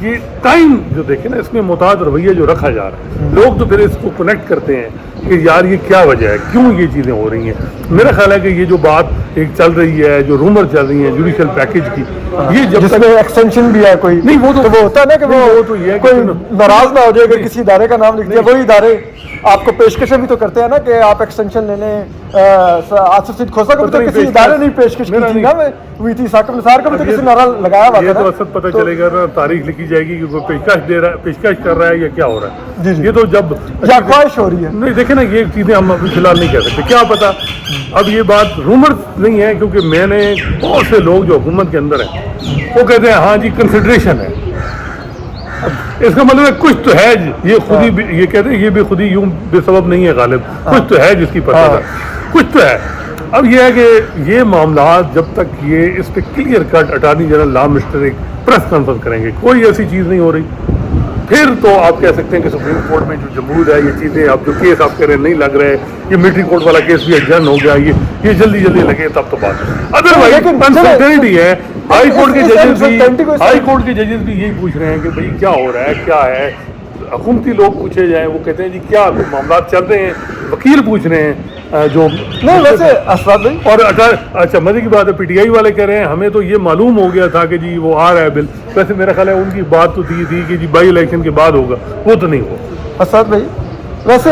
یہ ٹائم جو دیکھیں نا اس میں معتاد رویہ جو رکھا جا رہا ہے، لوگ تو پھر اس کو کنیکٹ کرتے ہیں کہ یار یہ کیا وجہ ہے، کیوں یہ چیزیں ہو رہی ہیں. میرا خیال ہے کہ یہ جو بات ایک چل رہی ہے، جو رومر چل رہی ہے جوڈیشل پیکیج کی، یہ جب جس تک میں ایکسٹینشن بھی ہے کوئی نہیں، وہ تو وہ ہوتا ہے نا کہ وہ تو یہ ہے کوئی کہ ناراض نہ ہو جائے اگر کسی ادارے کا نام لکھ دیا. وہی ادارے آپ کو پیشکشیں بھی تو کرتے ہیں نا کہ آپ ایکسٹینشن لے لیں. آصف سید کھوسہ کو بھی تو کسی ادارے نے پیشکش کی تھی نا, ہوئی تھی. ثاقب نثار کو بھی تو کسی نعرہ لگایا ہوا یہ تھا. تو اصل پتہ چلے گا نا، تاریخ لکھی جائے گی کہ کوئی پیشکش دے رہا ہے، پیشکش کر رہا ہے یا کیا ہو رہا ہے. جی جی. یہ تو جب یا خواہش ہو رہی ہے. نہیں دیکھیں نا، یہ چیزیں ہم ابھی فی الحال نہیں کہہ سکتے. کیا پتا، اب یہ بات رومر نہیں ہے، کیونکہ میں نے بہت سے لوگ جو حکومت کے اندر ہیں وہ کہتے ہیں ہاں جی کنسیڈریشن ہے. اس کا مطلب ہے کچھ تو ہے، یہ خود ہی یہ کہتے ہیں یہ بھی خود ہی یوں بے سبب نہیں ہے غالب، کچھ تو ہے جس کی پتہ ہے، کچھ تو ہے. اب یہ ہے کہ یہ معاملات جب تک یہ اس پہ clear cut attorney general law mister ایک پریس کانفرنس کریں گے، کوئی ایسی چیز نہیں ہو رہی، پھر تو آپ کہہ سکتے ہیں کہ سپریم کورٹ میں جو جمود ہے، یہ چیزیں اب جو کیس آپ کہہ رہے ہیں نہیں لگ رہے، یہ ملٹری کورٹ والا کیس بھی ایڈجرن ہو گیا، یہ جلدی جلدی لگے تب تو بات. ادروائز انسرٹینٹی ہے. ہائی کورٹ کے ججز بھی یہی پوچھ رہے ہیں کہ بھئی کیا ہو رہا ہے، کیا ہے. حکومتی لوگ پوچھے جائیں، وہ کہتے ہیں جی کیا معاملات چل رہے ہیں. وکیل پوچھ رہے ہیں جو نہیں ویسے اسراد بھائی، اور اچھا مزے کی بات ہے، پی ٹی آئی والے کہہ رہے ہیں ہمیں تو یہ معلوم ہو گیا تھا کہ جی وہ آ رہا ہے بل. ویسے میرا خیال ہے ان کی بات تو تھی کہ جی بائی الیکشن کے بعد ہوگا، وہ تو نہیں ہوا. اسراد بھائی ویسے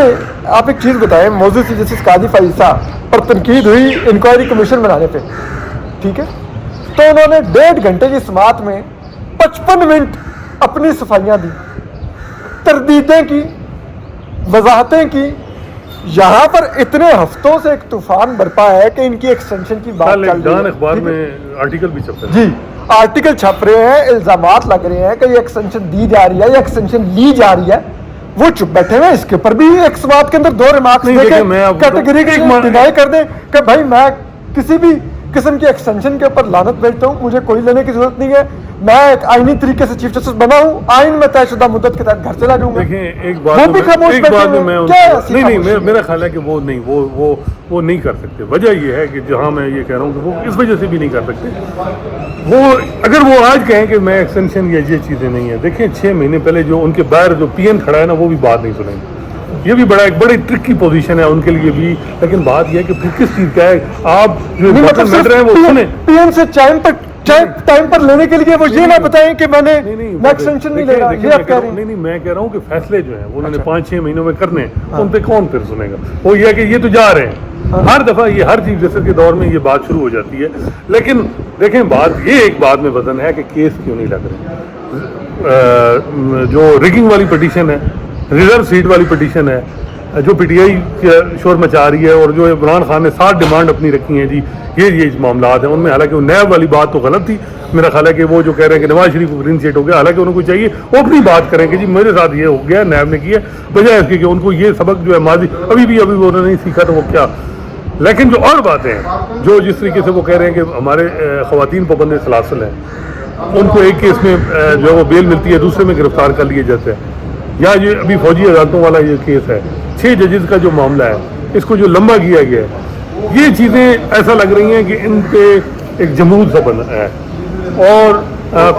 آپ ایک چیز بتائیں، موضوع سی جسٹس قاضی فائزہ پر تنقید ہوئی انکوائری کمیشن بنانے پہ، ٹھیک ہے، تو انہوں نے 1.5 گھنٹے کی سماعت میں 55 منٹ اپنی صفائیاں دی، تردیدیں کی، وضاحتیں کی. یہاں پر اتنے ہفتوں سے ایک طوفان برپا ہے کہ ان کی ایکسٹینشن کی بات چل رہی ہے. اخبار میں آرٹیکل بھی چھپتے ہیں جی، آرٹیکل چھپ رہے ہیں، الزامات لگ رہے ہیں کہ یہ ایکسٹینشن دی جا رہی ہے یا ایکسٹینشن لی جا رہی ہے. وہ چپ بیٹھے ہوئے، اس کے اوپر بھی ایک سماعت کے اندر 2 ریمارکس دے کے کیٹیگریکلی ڈینائی کر دیں کہ بھائی میں کسی بھی قسم کی ایکسٹینشن کے اوپر لعنت بھیجتا ہوں، مجھے کوئی لینے کی ضرورت نہیں ہے، میں ایک آئینی طریقے سے چیف جسٹس بنا ہوں، آئین میں طے شدہ مدت کے تحت گھر چلا جاؤں گا. دیکھیں ایک بات میں نہیں، میرا خیال ہے کہ وہ نہیں، وہ نہیں کر سکتے. وجہ یہ ہے کہ جہاں میں یہ کہہ رہا ہوں کہ وہ اس وجہ سے بھی نہیں کر سکتے. وہ اگر وہ آج کہیں کہ میں ایکسٹینشن یا یہ چیزیں نہیں ہیں، دیکھیں 6 مہینے پہلے جو ان کے باہر جو پی این کھڑا ہے نا، وہ بھی بات نہیں سنیں گے. یہ بھی ایک بڑی ٹرکی پوزیشن ہے ان کے لیے بھی. لیکن بات یہ ہے کہ پھر کس چیز کا ہے، آپ جو میٹر ہیں وہ سنیں. پی این سے ٹائم پر لینے کے لیے وہ یہ نہ بتائیں کہ میں نے ایکسٹینشن نہیں لے رہا. یہ آپ کہہ رہے ہیں. نہیں، میں کہہ رہا ہوں کہ فیصلے جو ہیں انہوں نے 5-6 مہینوں میں کرنے ہیں، ان پہ کون پھر سنے گا. وہ یہ ہے کہ یہ تو جا رہے ہیں ہر دفعہ، یہ ہر چیف جسٹس کے دور میں یہ بات شروع ہو جاتی ہے. لیکن دیکھیں بات یہ ایک بات میں وزن ہے کہ کیس کیوں نہیں لگ رہے. جو ریگنگ والی پٹیشن ہے، ریزرو سیٹ والی پٹیشن ہے، جو پی ٹی آئی شور مچا رہی ہے، اور جو عمران خان نے 7 ڈیمانڈ اپنی رکھی ہیں جی یہ معاملات ہیں ان میں. حالانکہ وہ نیب والی بات تو غلط تھی. میرا خیال ہے کہ وہ جو کہہ رہے ہیں کہ نواز شریف کو گرین سیٹ ہو گیا، حالانکہ ان کو چاہیے وہ اپنی بات کریں کہ جی میرے ساتھ یہ ہو گیا، نیب نے کیا، بجائے اس کی کہ ان کو یہ سبق جو ہے ماضی ابھی وہ انہوں نے نہیں سیکھا تو وہ کیا. لیکن جو اور باتیں ہیں، جو جس طریقے سے وہ کہہ رہے ہیں کہ ہمارے خواتین پابند سلاسل ہیں، ان کو ایک کیس میں جو وہ بیل ملتی ہے، دوسرے میں گرفتار کر لیے جاتے ہیں. یا جو ابھی فوجی عدالتوں والا یہ کیس ہے، 6 ججز کا جو معاملہ ہے، اس کو جو لمبا کیا گیا ہے، یہ چیزیں ایسا لگ رہی ہیں کہ ان پہ ایک جمود سا بنا ہے. اور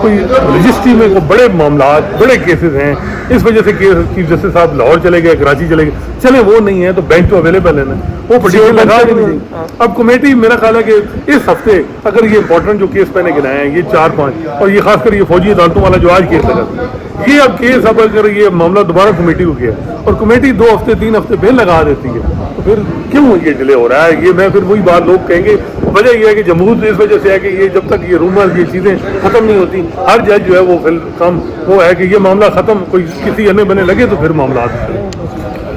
کوئی رجسٹری میں کوئی بڑے معاملات، بڑے کیسز ہیں، اس وجہ سے چیف جسٹس صاحب لاہور چلے گئے، کراچی چلے گئے. چلیں وہ نہیں ہے تو بینچ تو اویلیبل ہے نا، وہ پٹیشن لگا بھی نہیں. اب کمیٹی میرا خیال ہے کہ اس ہفتے اگر یہ امپورٹنٹ جو کیس میں نے گنائے ہیں، یہ 4-5، اور یہ خاص کر یہ فوجی عدالتوں والا جو آج کیس لگا، یہ اب کیس اب اگر یہ معاملہ دوبارہ کمیٹی کو گیا اور کمیٹی 2 ہفتے 3 ہفتے بیل لگا دیتی ہے، تو پھر کیوں یہ ڈیلے ہو رہا ہے؟ یہ میں پھر وہی بات لوگ کہیں گے. وجہ یہ ہے کہ جمہور اس وجہ سے ہے کہ یہ جب تک یہ رومر، یہ چیزیں ختم نہیں ہوتی، ہر جج جو ہے وہ پھر کم وہ ہے کہ یہ معاملہ ختم، کوئی کسی انے بنے لگے تو پھر معاملات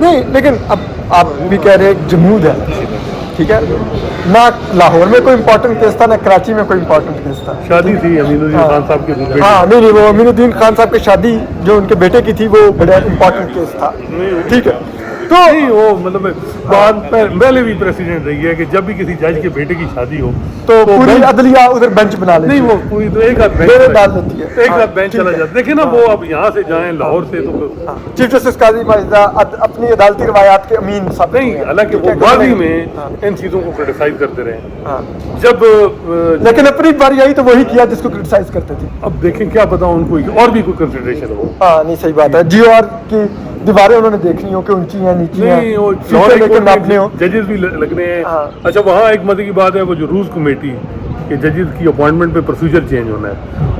نہیں. لیکن اب آپ بھی کہہ رہے ہیں جمود ہے، ٹھیک ہے، نہ لاہور میں کوئی امپورٹنٹ کیس تھا، نہ کراچی میں کوئی امپورٹنٹ کیس تھا. شادی تھی امین الدین خان صاحب کی. ہاں نہیں، وہ امین الدین خان صاحب کی شادی جو ان کے بیٹے کی تھی، وہ بڑا امپورٹنٹ کیس تھا، ٹھیک ہے. تو نہیں وہ مطلب بات پہلے بھی پریسیڈنٹ رہی ہے کہ جب بھی کسی جج کے بیٹے کی شادی ہو تو پوری عدلیہ ادھر بینچ بنا لیتی نہیں وہ پوری تو ایک آدھ ڈیرے ڈال دیتی ہے ایک آدھ بینچ چلا جاتا ہے. دیکھیں نا وہ اب یہاں سے جائیں لاہور سے تو چیف جسٹس قاضی فائزہ اپنی عدالتی روایات کے امین ثابت نہیں, حالانکہ وہ ماضی میں ان چیزوں کو کرٹیسائز کرتے رہے. جب لیکن اپنی باری آئی تو وہی کیا جس کو کرٹیسائز کرتے تھے. اب دیکھیں کیا پتا ان کو اور بھی کوئی کنسیڈریشن ہو. ہاں نہیں صحیح بات ہے. جیو آر کی دیواریں انہوں نے دیکھنی ہو کہ اونچی ہیں نیچی ہیں, نہیں وہ فیچر لے کے ناپنے ہو. ججز بھی لگنے ہیں. اچھا وہاں ایک مزے کی بات ہے وہ جو روز کمیٹی کہ ججز کی اپوائنٹمنٹ پہ پروسیجر چینج ہونا ہے,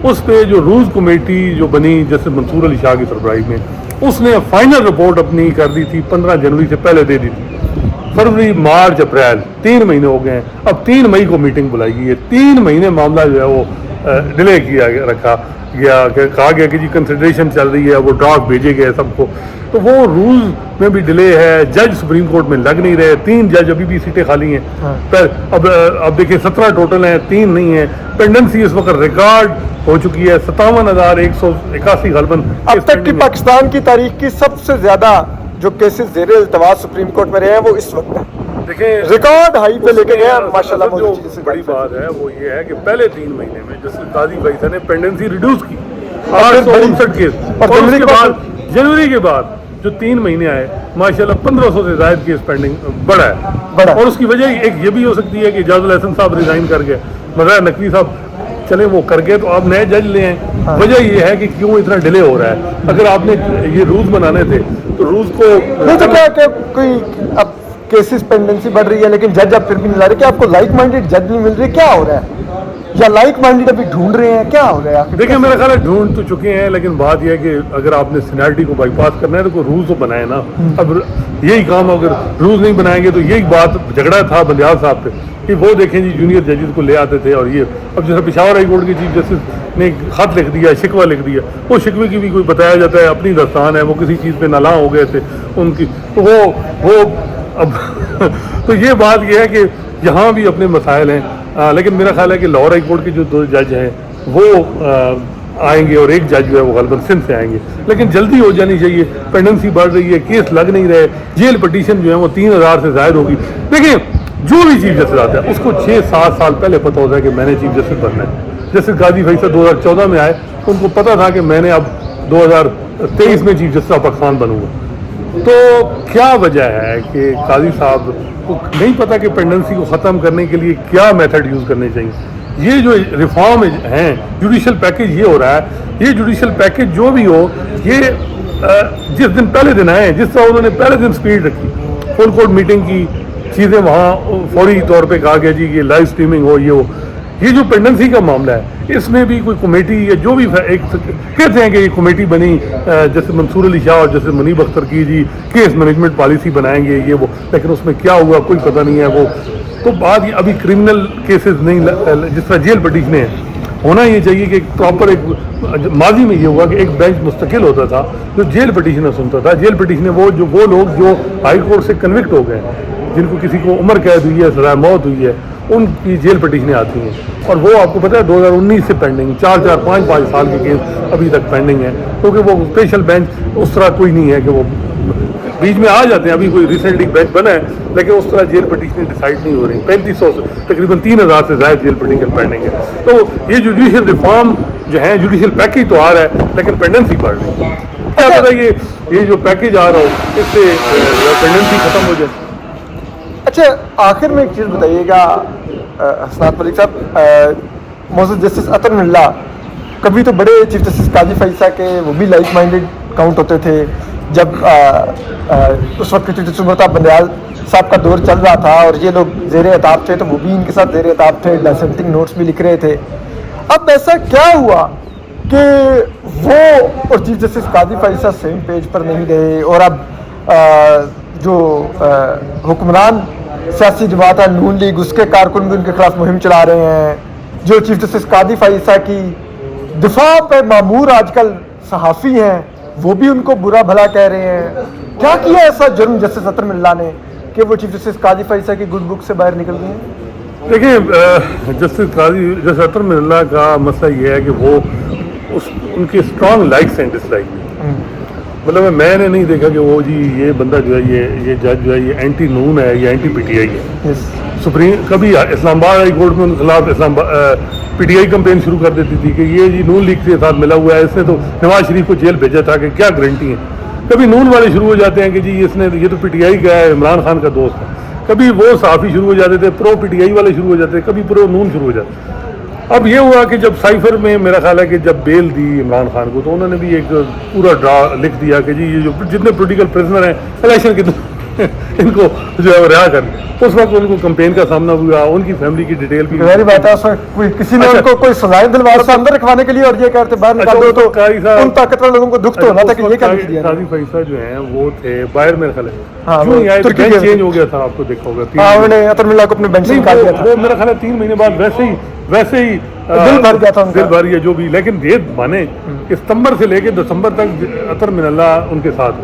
اس پہ جو روز کمیٹی جو بنی جیسے منصور علی شاہ کی سربراہی میں, اس نے فائنل رپورٹ اپنی کر دی تھی 15 جنوری سے پہلے دے دی تھی. فروری مارچ اپریل 3 مہینے ہو گئے ہیں. اب 3 مئی کو میٹنگ بلائی گئی ہے. 3 مہینے معاملہ جو ہے وہ ڈیلے کیا رکھا گیا, کہا گیا کہ جی کنسیڈریشن چل رہی ہے, وہ ڈرافٹ بھیجے گئے سب کو. تو وہ رولز میں بھی ڈیلے ہے. جج سپریم کورٹ میں لگ نہیں رہے. 3 جج ابھی بھی سیٹیں خالی ہیں. اب دیکھیں 17 ٹوٹل ہیں, 3 نہیں ہیں. پینڈنسی اس وقت ریکارڈ ہو چکی ہے 57,181 غالباً. اب تک کی پاکستان کی تاریخ کی سب سے زیادہ جو کیسز زیر التواء سپریم کورٹ میں رہے ہیں وہ اس وقت ہیں. دیکھیں ریکارڈ ہائی پہ لے کے گئے ماشاءاللہ. جو بڑی بات ہے وہ یہ ہے کہ پہلے 3 مہینے میں جسٹس قاضی فیصل نے پینڈنسی ریڈیوس کی 859 کیس, اور اس کے بعد جنوری کے بعد جو 3 مہینے آئے ماشاءاللہ 1500 سے زائد کیس پینڈنگ بڑھا ہے. اور اس کی وجہ ایک یہ بھی ہو سکتی ہے کہ اجاز الحسن صاحب ریزائن کر گئے, مظاہر نقوی صاحب چلیں وہ کر گئے تو آپ نئے جج لے آئیں. وجہ یہ ہے کہ کیوں اتنا ڈیلے ہو رہا ہے. اگر آپ نے یہ رولز بنانے تھے تو رولز کو تو کیا کہ کوئی اب کیسز پینڈنسی بڑھ رہی ہے لیکن جج اب پھر بھی نہیں لا رہے, کہ آپ کو لائک مائنڈیڈ جج نہیں مل رہے, کیا ہو رہا ہے, یا لائک مائنڈیڈ ابھی ڈھونڈ رہے ہیں, کیا ہو رہا ہے؟ دیکھیں میرا خیال ہے ڈھونڈ تو چکے ہیں, لیکن بات یہ ہے کہ اگر آپ نے سینیرٹی کو بائی پاس کرنا ہے تو کوئی رولز تو بنائے نا. اب یہی کام اگر رولز نہیں بنائیں گے تو یہی بات جھگڑا تھا بندیال صاحب پہ کہ وہ دیکھیں جی جونیئر ججز کو لے آتے تھے. اور یہ اب جیسے پشاور ہائی کورٹ کے چیف جسٹس نے خط لکھ دیا, شکوہ لکھ دیا, وہ شکوے کی بھی کوئی بتایا جاتا ہے اپنی داستان ہے, وہ کسی چیز پہ نالاں ہو گئے تھے ان کی, تو وہ اب تو یہ بات یہ ہے کہ یہاں بھی اپنے مسائل ہیں. لیکن میرا خیال ہے کہ لاہور ہائی کورٹ کے جو 2 جج ہیں وہ آئیں گے اور ایک جج جو ہے وہ غالباً سندھ سے آئیں گے. لیکن جلدی ہو جانی چاہیے, پینڈنسی بڑھ رہی ہے, کیس لگ نہیں رہے, جیل پٹیشن جو ہے وہ 3000 سے زائد ہوگی. دیکھیں جو بھی چیف جسٹس آتا ہے اس کو 6-7 سال پہلے پتہ ہوتا ہے کہ میں نے چیف جسٹس بننا ہے. جیسے قاضی فیصل 2014 میں آئے, ان کو پتہ تھا کہ میں نے اب 2023 میں چیف جسٹس آف پاکستان بنوں گا. تو کیا وجہ ہے کہ قاضی صاحب کو نہیں پتا کہ پینڈنسی کو ختم کرنے کے لیے کیا میتھڈ یوز کرنے چاہیے. یہ جو ریفارم ہیں جوڈیشل پیکیج یہ ہو رہا ہے, یہ جوڈیشل پیکیج جو بھی ہو یہ جس دن پہلے دن آئے, جس طرح انہوں نے پہلے دن سپیڈ رکھی, فل کورٹ میٹنگ کی, چیزیں وہاں فوری طور پہ کہا گیا جی یہ لائیو اسٹریمنگ ہو, یہ ہو. یہ جو پینڈنسی کا معاملہ ہے اس میں بھی کوئی کمیٹی یا جو بھی ایک کہتے ہیں کہ یہ کمیٹی بنی جیسے منصور علی شاہ اور جیسے منیب اختر کی جی کیس مینجمنٹ پالیسی بنائیں گے یہ وہ, لیکن اس میں کیا ہوا کوئی پتہ نہیں ہے. وہ تو بات یہ ابھی کرمنل کیسز نہیں, جس طرح جیل پٹیشنیں ہیں ہونا یہ چاہیے کہ پراپر ایک ماضی میں یہ ہوا کہ ایک بینچ مستقل ہوتا تھا جو جیل پٹیشنیں سنتا تھا. جیل پٹیشنیں وہ لوگ جو ہائی کورٹ سے کنوکٹ ہو گئے جن کو کسی کو عمر قید ہوئی ہے, سزائے موت ہوئی ہے, ان کی جیل پٹیشنیں آتی ہیں. اور وہ آپ کو پتہ ہے 2019 سے پینڈنگ 4-5 سال کے کیس ابھی تک پینڈنگ ہے, کیونکہ وہ اسپیشل بینچ اس طرح کوئی نہیں ہے کہ وہ بیچ میں آ جاتے ہیں. ابھی کوئی ریسنٹلی بینچ بنا ہے لیکن اس طرح جیل پٹیشنیں ڈیسائیڈ نہیں ہو رہی. 3500 سے تقریباً 3000 سے زائد جیل پٹیشن پینڈنگ ہے. تو یہ جوڈیشل ریفارم جو ہے جوڈیشل پیکیج تو آ رہا ہے لیکن پینڈنسی بڑھ رہی ہے. کیا پتہ یہ جو پیکیج آ رہا ہو اس سے پینڈنسی ختم ہو جائے. اچھا آخر میں ایک چیز بتائیے گا حسنات ملک صاحب, معزز جسٹس عطر ملا کبھی تو بڑے چیف جسٹس قاضی فیصل کے وہ بھی لائک مائنڈیڈ کاؤنٹ ہوتے تھے. جب اس وقت چیف جسٹس مرتضیٰ بندیال صاحب کا دور چل رہا تھا اور یہ لوگ زیر عتاب تھے تو وہ بھی ان کے ساتھ زیر عتاب تھے, ڈسینٹنگ نوٹس بھی لکھ رہے تھے. اب ایسا کیا ہوا کہ وہ اور چیف جسٹس قاضی فیصل سیم پیج پر نہیں رہے, اور اب جو حکمران سیاسی جماعت ہے نون لیگ اس کے کارکن بھی ان کے خلاف مہم چلا رہے ہیں, جو چیف جسٹس قاضی فیصل کی دفاع پہ معمور آج کل صحافی ہیں وہ بھی ان کو برا بھلا کہہ رہے ہیں. کیا کیا ایسا جرم جسٹس عطر ملا نے کہ وہ چیف جسٹس قاضی فیصل کی گڈ بک سے باہر نکل گئے ہیں؟ دیکھیں جسٹس عطر ملا کا مسئلہ یہ ہے کہ وہ ان کے اسٹرانگ لائکس ہیں ڈس لائک میں. مطلب میں نے نہیں دیکھا کہ وہ جی یہ بندہ جو ہے یہ جج جو ہے یہ اینٹی نون ہے یا اینٹی پی ٹی آئی ہے. سپریم کبھی اسلام آباد ہائی کورٹ میں ان کے خلاف پی ٹی آئی کمپین شروع کر دیتی تھی کہ یہ جی نون لیگ کے ساتھ ملا ہوا ہے, اس نے تو نواز شریف کو جیل بھیجا تھا کہ کیا گارنٹی ہے. کبھی نون والے شروع ہو جاتے ہیں کہ جی اس نے یہ تو پی ٹی آئی کا ہے, عمران خان کا دوست ہے. کبھی وہ صحافی شروع ہو جاتے تھے, پرو پی ٹی آئی والے شروع ہو جاتے تھے, کبھی پرو نون شروع ہو جاتے. اب یہ ہوا کہ جب سائفر میں میرا خیال ہے کہ جب بیل دی عمران خان کو تو انہوں نے بھی ایک پورا ڈرا لکھ دیا کہ جی یہ جو جتنے پولیٹیکل پرزنر ہیں الیکشن کے ان کو جو ہے رہا کر. اس وقت ان کو کمپین کا سامنا ہوا, ان کی فیملی کی ڈیٹیل بھی میری بات ہے, کسی نے ان کو کوئی سزائیں دلوا سے اندر رکھوانے کے لیے اور یہ کہتے باہر نکال دو, تو ان طاقتور لوگوں کو دکھ تو ہونا تھا کہ یہ کیا لکھ دیا. قاضی فیصلہ جو ہیں وہ تھے باہر میرے خیال ہے ترکی چینج ہو گیا تھا, آپ کو دیکھا ہوگا انہوں نے عطر ملا کو اپنے بینچ سے نکال دیا تھا. وہ میرا خیال ہے 3 مہینے بعد ویسے ہی دل بھر گیا تھا, دل بھر گیا جو بھی. لیکن یہ مانے کہ ستمبر سے لے کے دسمبر تک عطر من اللہ ان کے ساتھ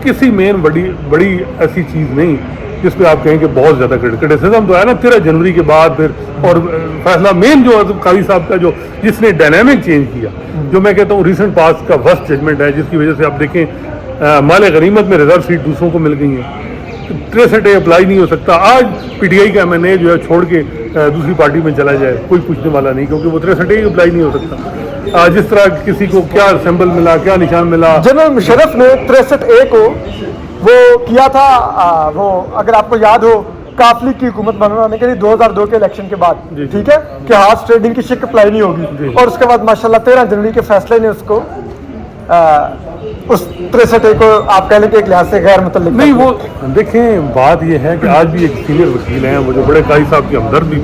کسی مین بڑی ایسی چیز نہیں جس پہ آپ کہیں کہ بہت زیادہ کرٹیسزم تو ہے نا 13 جنوری کے بعد پھر. اور فیصلہ مین جو قاضی صاحب کا جو جس نے ڈائنامک چینج کیا, جو میں کہتا ہوں ریسنٹ پاس کا ورسٹ ججمنٹ ہے, جس کی وجہ سے آپ دیکھیں مال غنیمت میں ریزرو سیٹ دوسروں کو مل گئی ہیں, 63A اپلائی نہیں ہو سکتا. آج پی ٹی آئی کا MNA جو ہے چھوڑ کے دوسری پارٹی میں چلا جائے کوئی پوچھنے والا نہیں, کیونکہ وہ 63A اپلائی نہیں ہو سکتا. جس طرح کسی کو کیا سمبل ملا, کیا نشان ملا. جنرل مشرف نے 63A کو وہ کیا تھا, وہ اگر آپ کو یاد ہو کافلی کی حکومت بنانے کے لیے 2002 کے الیکشن کے بعد, ٹھیک ہے, کہ ہارس ٹریڈنگ کی شک اپلائی نہیں ہوگی. اور اس کے بعد ماشاءاللہ 13 جنوری کے فیصلے نے اس کو اس 63A کو آپ کہہ لیں کہ ایک لحاظ سے غیر متعلق نہیں. وہ دیکھیں بات یہ ہے کہ آج بھی ایک سینئر وکیل ہیں وہ جو بڑے قاضی صاحب کے ہمدرد بھی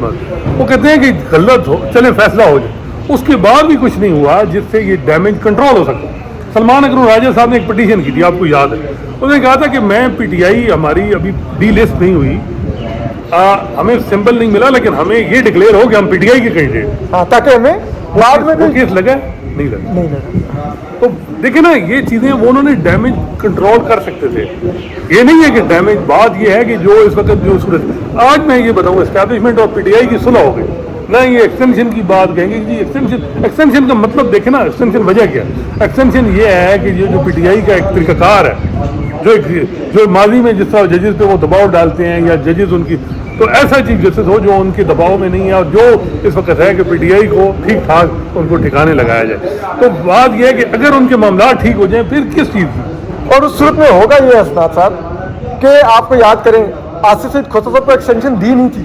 وہ کہتے ہیں کہ غلط ہو چلے فیصلہ ہو جائے, اس کے بعد بھی کچھ نہیں ہوا جس سے یہ ڈیمیج کنٹرول ہو سکتا. سلمان اکرم راجہ صاحب نے ایک پٹیشن کی تھی, آپ کو یاد ہے, انہوں نے کہا تھا کہ میں پی ٹی آئی ہماری ابھی ڈی لسٹ نہیں ہوئی, ہمیں سمبل نہیں ملا, لیکن ہمیں یہ ڈکلیئر ہو کہ ہم پی ٹی آئی کے کینڈیڈیٹ, تاکہ ہمیں بعد میں کیس لگا نہیں لگا. تو دیکھیں نا یہ چیزیں وہ انہوں نے ڈیمیج کنٹرول کر سکتے تھے. یہ نہیں ہے کہ ڈیمیج, بات یہ ہے کہ جو اس وقت جو صورت آج میں یہ بتاؤں اسٹیبلشمنٹ اور پی ٹی آئی کی صلح ہو گئی نہ, یہ ایکسٹینشن کی بات کہیں گے جی ایکسٹینشن کا مطلب دیکھیں نا, ایکسٹینشن وجہ کیا ہے. ایکسٹینشن یہ ہے کہ یہ جو پی ٹی آئی کا ایک طریقہ کار ہے جو ماضی میں جس طرح ججز پہ وہ دباؤ ڈالتے ہیں یا ججز ان کی, تو ایسا چیف جسٹس ہو جو ان کے دباؤ میں نہیں ہے, اور جو اس وقت ہے کہ پی ٹی آئی کو ٹھیک ٹھاک ان کو ٹھکانے لگایا جائے. تو بات یہ ہے کہ اگر ان کے معاملات ٹھیک ہو جائیں پھر کس چیز کی. اور اس صورت میں ہوگا یہ اسناد صاحب کہ آپ کو یاد کریں آصف سعید کھوسہ صاحب کو ایکسٹینشن دی نہیں تھی,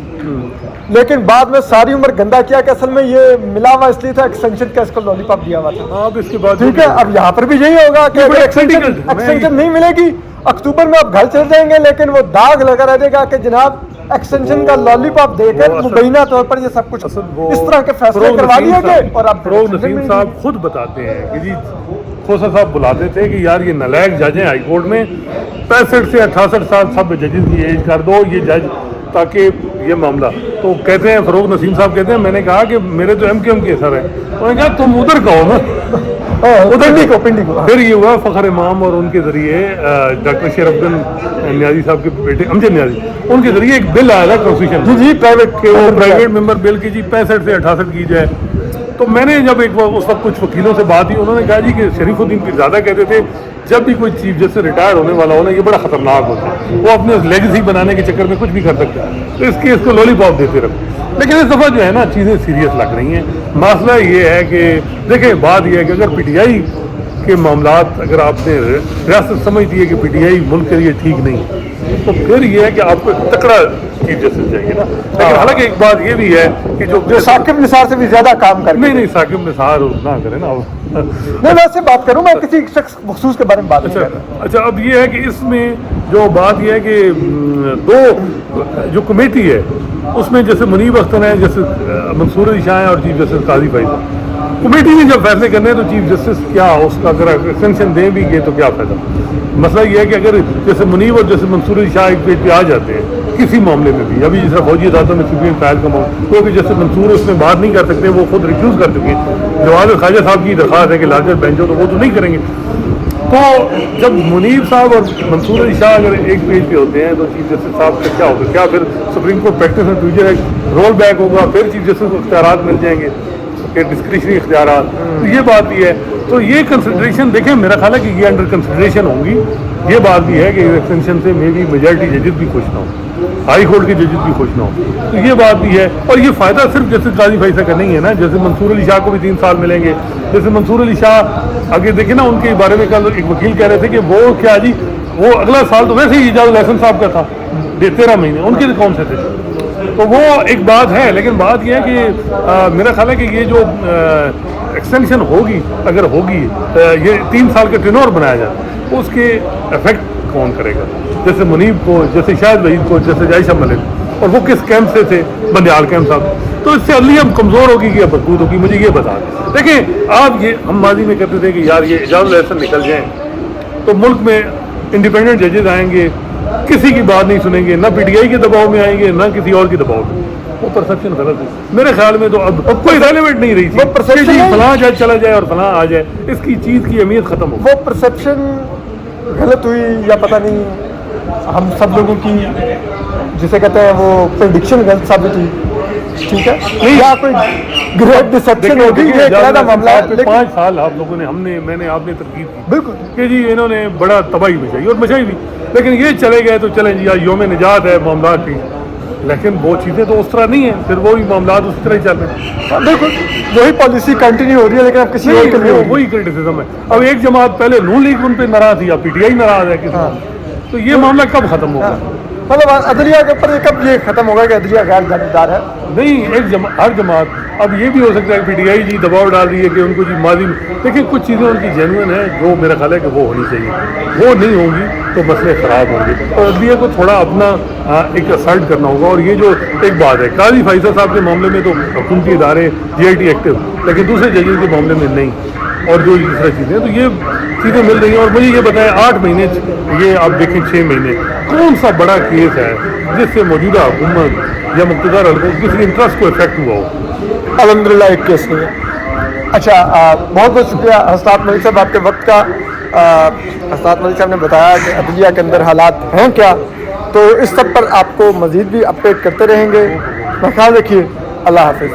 لیکن بعد میں ساری عمر گندا کیا کہ اصل میں یہ ملا ہوا اس لیے تھا ایکسٹینشن کا اس کو لالی پاپ دیا ہوا تھا. اب اس کے بعد ٹھیک ہے, اب یہاں پر بھی یہی ہوگا کہ اگر ایکسٹینشن نہیں ملے گی اکتوبر میں آپ گھر چل جائیں گے, لیکن وہ داغ لگا رہ جائے گا کہ جناب ایکسٹینشن کا لالی پاپ دے کر مبینہ طور پر یہ سب کچھ اس طرح کے فیصلے کروا لیے گئے. اور اب فروغ نسیم صاحب خود بتاتے ہیں کہ جی کھوسہ صاحب بلاتے تھے کہ یار یہ نالائق جج ہیں ہائی کورٹ میں, 65 سے 68 سال سب ججز کی ایج کر دو یہ جج, تاکہ یہ معاملہ. تو کہتے ہیں فروغ نسیم صاحب کہتے ہیں میں نے کہا کہ میرے تو ایم کیو ایم کے سر ہیں, انہوں نے کہا تم ادھر کہو نا, پنڈی کو. پھر یہ ہوا فخر امام اور ان کے ذریعے ڈاکٹر شرف الدین نیازی صاحب کے بیٹے امجد نیازی, ان کے ذریعے ایک بل آیا تھا کانسٹیٹیوشن جی پرائیویٹ کہ وہ پرائیویٹ ممبر بل کی جی 65 سے 68 کی جائے. تو میں نے جب ایک اس وقت کچھ وکیلوں سے بات کی, انہوں نے کہا جی کہ شریف الدین پیرزادہ کہتے تھے جب بھی کوئی چیف جسٹس ریٹائر ہونے والا ہونا یہ بڑا خطرناک ہوتا ہے, وہ اپنے لیگیسی بنانے کے چکر میں کچھ بھی کر سکتا ہے, تو اس کیس کو لالی پاپ دیتے رہو. لیکن اس دفعہ جو ہے نا چیزیں سیریس لگ رہی ہیں. مسئلہ یہ ہے کہ دیکھیں بات یہ ہے کہ اگر پی ٹی آئی کے معاملات اگر آپ نے ریاست سمجھتی ہے کہ پی ٹی آئی ملک کے لیے ٹھیک نہیں, تو پھر یہ ہے کہ آپ کو ایک تکڑا چیف جسٹس چاہیے نا. لیکن حالانکہ ایک بات یہ بھی ہے کہ جو ثاقب نثار سے بھی زیادہ کام کر نہیں ثاقب نثار نہ کرے نا. میں ویسے بات کروں, میں کسی شخص مخصوص کے بارے میں بات نہیں کر رہا. اچھا اب یہ ہے کہ اس میں جو بات یہ ہے کہ دو جو کمیٹی ہے اس میں جیسے منیب اختر ہیں, جیسے منصور علی شاہ ہیں اور چیف جسٹس قاضی فیصل. کمیٹی نے جب فیصلے کرنے ہیں تو چیف جسٹس کیا اس کا اگر ایکسٹینشن دیں بھی گے تو کیا فائدہ. مسئلہ یہ ہے کہ اگر جیسے منیب اور جیسے منصور علی شاہ ایک پیج پہ آ جاتے ہیں کسی معاملے میں بھی, ابھی جس طرح فوجی عدالتوں میں سپریم فائل کا معاملہ, کیونکہ جیسے منصور اس میں بات نہیں کر سکتے, وہ خود ریفیوز کر چکے ہیں. جواد خواجہ صاحب کی درخواست ہے کہ لارجر بینچ ہو تو وہ تو نہیں کریں گے. تو جب منیب صاحب اور منصور علی شاہ اگر ایک پیج پہ ہوتے ہیں تو چیف جسٹس صاحب کا کیا ہوگا, کیا پھر سپریم کورٹ پریکٹس میں فیوچر رول بیک ہوگا, پھر چیف جسٹس کو اختیارات مل جائیں گے کہ ڈسکریشنری اختیارات. تو یہ بات بھی ہے. تو یہ کنسیڈریشن دیکھیں میرا خیال ہے کہ یہ انڈر کنسیڈریشن ہوں گی. یہ بات بھی ہے کہ ایکسٹینشن سے میں بھی میجارٹی ججز بھی خوش نہ ہوں, ہائی کورٹ کے ججز بھی خوش نہ ہوں, تو یہ بات بھی ہے. اور یہ فائدہ صرف جیسے قاضی فیصل کا نہیں ہے نا, جیسے منصور علی شاہ کو بھی 3 سال ملیں گے. جیسے منصور علی شاہ آگے دیکھیں نا, ان کے بارے میں کل ایک وکیل کہہ رہے تھے کہ وہ کیا جی وہ اگلا سال تو ویسے ہی اعجاز الحسن صاحب کا تھا 13 مہینے, ان کے کون سے تھے. تو وہ ایک بات ہے, لیکن بات یہ ہے کہ میرا خیال ہے کہ یہ جو ایکسٹینشن ہوگی, اگر ہوگی یہ 3 سال کا ٹینور بنایا جائے, اس کے افیکٹ کون کرے گا. جیسے منیب کو, جیسے شاہد وحید کو, جیسے جائشہ ملک, اور وہ کس کیمپ سے تھے, بندیال کیمپ صاحب, تو اس سے عدلیہ اب کمزور ہوگی کہ مضبوط ہوگی, مجھے یہ بتا دیں. دیکھیں آپ, یہ ہم ماضی میں کہتے تھے کہ یار یہ اعجاز الحسن نکل جائیں تو ملک میں انڈیپینڈنٹ ججز آئیں گے, کسی کی بات نہیں سنیں گے, نہ پی ٹی آئی کے دباؤ میں آئیں گے نہ کسی اور کے دباؤ میں. وہ پرسیپشن غلط ہے میرے خیال میں. تو اب کوئی ریلیونٹ نہیں رہی تھی, فلاں جائے چلا جائے اور فلاں آ جائے, اس کی چیز کی اہمیت ختم ہو. وہ پرسیپشن غلط ہوئی یا پتہ نہیں, ہم سب لوگوں کی جسے کہتے ہیں وہ پریڈکشن غلط ثابت ہوئی, ٹھیک ہے, یا کوئی گریٹ ڈسپشن ہوگی, یہ ایک علیحدہ معاملہ ہے. 5 سال آپ لوگوں نے میں نے آپ نے ترکیب کی بالکل کہ جی انہوں نے بڑا تباہی مچائی, اور مچائی بھی, لیکن یہ چلے گئے تو چلیں جی یوم نجات ہے معاملات کی, لیکن وہ چیزیں تو اس طرح نہیں ہیں, پھر وہی معاملات اسی طرح ہی چل رہے ہیں. بالکل وہی پالیسی کنٹینیو ہو رہی ہے, لیکن اب کسی اور کے لیے وہی کرٹیسزم ہے. اب ایک جماعت پہلے نون لیگ ان پہ ناراض تھی, اب پی ٹی آئی ناراض ہے کسی, تو یہ معاملہ کب ختم ہوگا؟ مطلب عدلیہ کے اوپر کب یہ ختم ہوگا کہ عدلیہ غیر جانبدار ہے؟ نہیں, ہر جماعت, اب یہ بھی ہو سکتا ہے کہ پی ٹی آئی جی دباؤ ڈال رہی ہے کہ ان کو جی ماضی میں, دیکھیں کچھ چیزیں ان کی جینوئن ہیں جو میرا خیال ہے کہ وہ ہونی چاہیے, وہ نہیں ہوں گی تو مسئلے خراب ہوں گے, اور عدلیہ کو تھوڑا اپنا ایک اسرٹ کرنا ہوگا. اور یہ جو ایک بات ہے, قاضی فیصل صاحب کے معاملے میں تو حکومتی ادارے جی آئی ٹی ایکٹیو, لیکن دوسرے ججز کے معاملے میں نہیں, اور جو اس طرح چیزیں, تو یہ چیزیں مل رہی ہیں. اور مجھے یہ بتائیں 8 مہینے, یہ آپ دیکھیں 6 مہینے, کون سا بڑا کیس ہے جس سے موجودہ حکومت یا مقتدر حلقوں کسی انٹرسٹ کو افیکٹ ہوا ہو؟ الحمدللہ ایک کیس نہیں ہے. اچھا, بہت بہت شکریہ حسنات ملک صاحب آپ کے وقت کا. حسنات ملک صاحب نے بتایا کہ عدلیہ کے اندر حالات ہیں کیا, تو اس سب پر آپ کو مزید بھی اپڈیٹ کرتے رہیں گے. خیال رکھیے, اللہ حافظ.